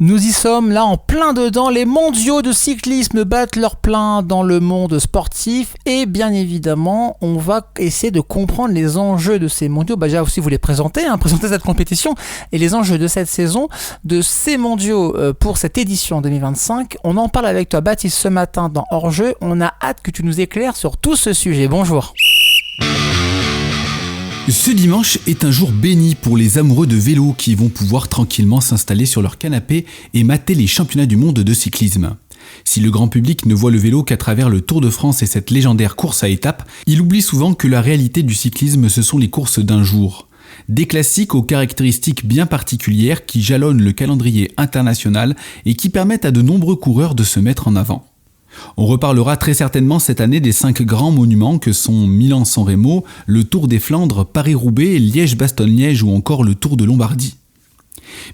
Nous y sommes là en plein dedans, les mondiaux de cyclisme battent leur plein dans le monde sportif et bien évidemment on va essayer de comprendre les enjeux de ces mondiaux, déjà aussi vous les présenter cette compétition et les enjeux de cette saison, de ces mondiaux pour cette édition 2025. On en parle avec toi Baptiste ce matin dans Hors-jeu, on a hâte que tu nous éclaires sur tout ce sujet, bonjour. Ce dimanche est un jour béni pour les amoureux de vélo qui vont pouvoir tranquillement s'installer sur leur canapé et mater les championnats du monde de cyclisme. Si le grand public ne voit le vélo qu'à travers le Tour de France et cette légendaire course à étapes, il oublie souvent que la réalité du cyclisme ce sont les courses d'un jour. Des classiques aux caractéristiques bien particulières qui jalonnent le calendrier international et qui permettent à de nombreux coureurs de se mettre en avant. On reparlera très certainement cette année des 5 grands monuments que sont Milan-San Remo, le Tour des Flandres, Paris-Roubaix, Liège-Bastogne-Liège ou encore le Tour de Lombardie.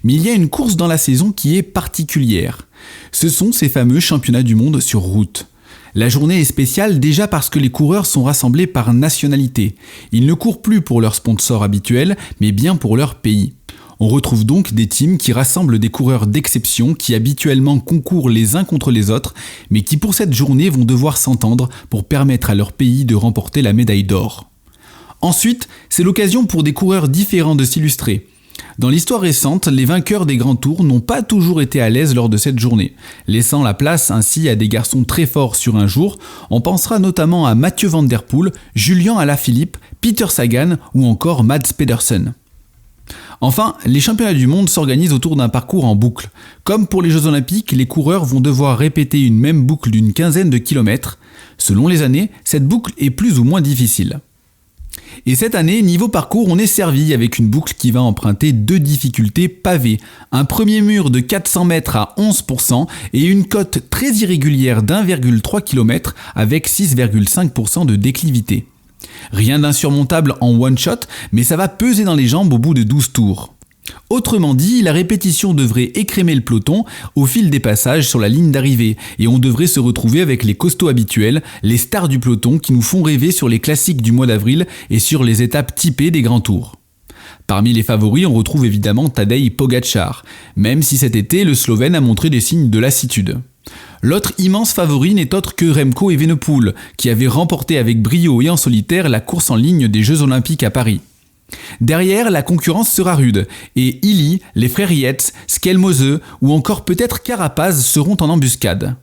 Mais il y a une course dans la saison qui est particulière. Ce sont ces fameux championnats du monde sur route. La journée est spéciale déjà parce que les coureurs sont rassemblés par nationalité. Ils ne courent plus pour leur sponsor habituel, mais bien pour leur pays. On retrouve donc des teams qui rassemblent des coureurs d'exception qui habituellement concourent les uns contre les autres, mais qui pour cette journée vont devoir s'entendre pour permettre à leur pays de remporter la médaille d'or. Ensuite, c'est l'occasion pour des coureurs différents de s'illustrer. Dans l'histoire récente, les vainqueurs des grands tours n'ont pas toujours été à l'aise lors de cette journée, laissant la place ainsi à des garçons très forts sur un jour. On pensera notamment à Mathieu Van Der Poel, Julian Alaphilippe, Peter Sagan ou encore Mads Pedersen. Enfin, les championnats du monde s'organisent autour d'un parcours en boucle. Comme pour les Jeux Olympiques, les coureurs vont devoir répéter une même boucle d'une quinzaine de kilomètres. Selon les années, cette boucle est plus ou moins difficile. Et cette année, niveau parcours, on est servi avec une boucle qui va emprunter 2 difficultés pavées. Un premier mur de 400 mètres à 11% et une cote très irrégulière d'1,3 km avec 6,5% de déclivité. Rien d'insurmontable en one shot, mais ça va peser dans les jambes au bout de 12 tours. Autrement dit, la répétition devrait écrémer le peloton au fil des passages sur la ligne d'arrivée et on devrait se retrouver avec les costauds habituels, les stars du peloton qui nous font rêver sur les classiques du mois d'avril et sur les étapes typées des grands tours. Parmi les favoris, on retrouve évidemment Tadej Pogačar, même si cet été, le Slovène a montré des signes de lassitude. L'autre immense favori n'est autre que Remco Evenepoel, qui avait remporté avec brio et en solitaire la course en ligne des Jeux Olympiques à Paris. Derrière, la concurrence sera rude, et Illy, les frères Yates, Skelmose ou encore peut-être Carapaz seront en embuscade.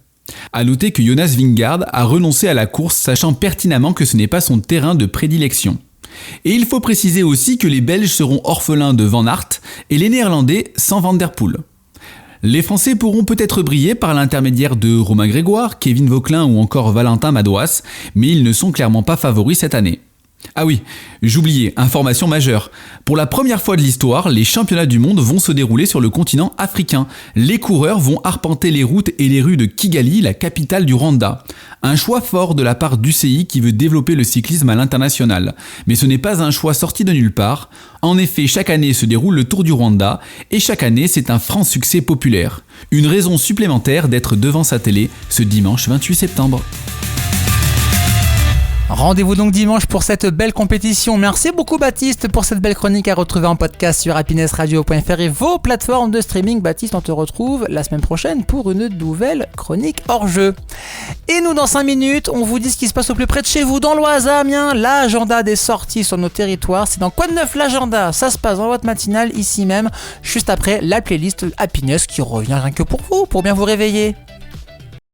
A noter que Jonas Vingegaard a renoncé à la course, sachant pertinemment que ce n'est pas son terrain de prédilection. Et il faut préciser aussi que les Belges seront orphelins de Van Aert et les Néerlandais sans Van Der Poel. Les Français pourront peut-être briller par l'intermédiaire de Romain Grégoire, Kevin Vauquelin ou encore Valentin Madouas, mais ils ne sont clairement pas favoris cette année. Ah oui, j'oubliais, information majeure. Pour la première fois de l'histoire, les championnats du monde vont se dérouler sur le continent africain. Les coureurs vont arpenter les routes et les rues de Kigali, la capitale du Rwanda. Un choix fort de la part d'UCI qui veut développer le cyclisme à l'international. Mais ce n'est pas un choix sorti de nulle part. En effet, chaque année se déroule le Tour du Rwanda et chaque année c'est un franc succès populaire. Une raison supplémentaire d'être devant sa télé ce dimanche 28 septembre. Rendez-vous donc dimanche pour cette belle compétition. Merci beaucoup Baptiste pour cette belle chronique à retrouver en podcast sur happinessradio.fr et vos plateformes de streaming. Baptiste, on te retrouve la semaine prochaine pour une nouvelle chronique hors jeu. Et nous, dans 5 minutes, on vous dit ce qui se passe au plus près de chez vous, dans l'Oise, à Amiens, l'agenda des sorties sur nos territoires. C'est dans Quoi de neuf l'agenda? Ça se passe dans votre matinale, ici même, juste après la playlist Happiness qui revient rien que pour vous, pour bien vous réveiller.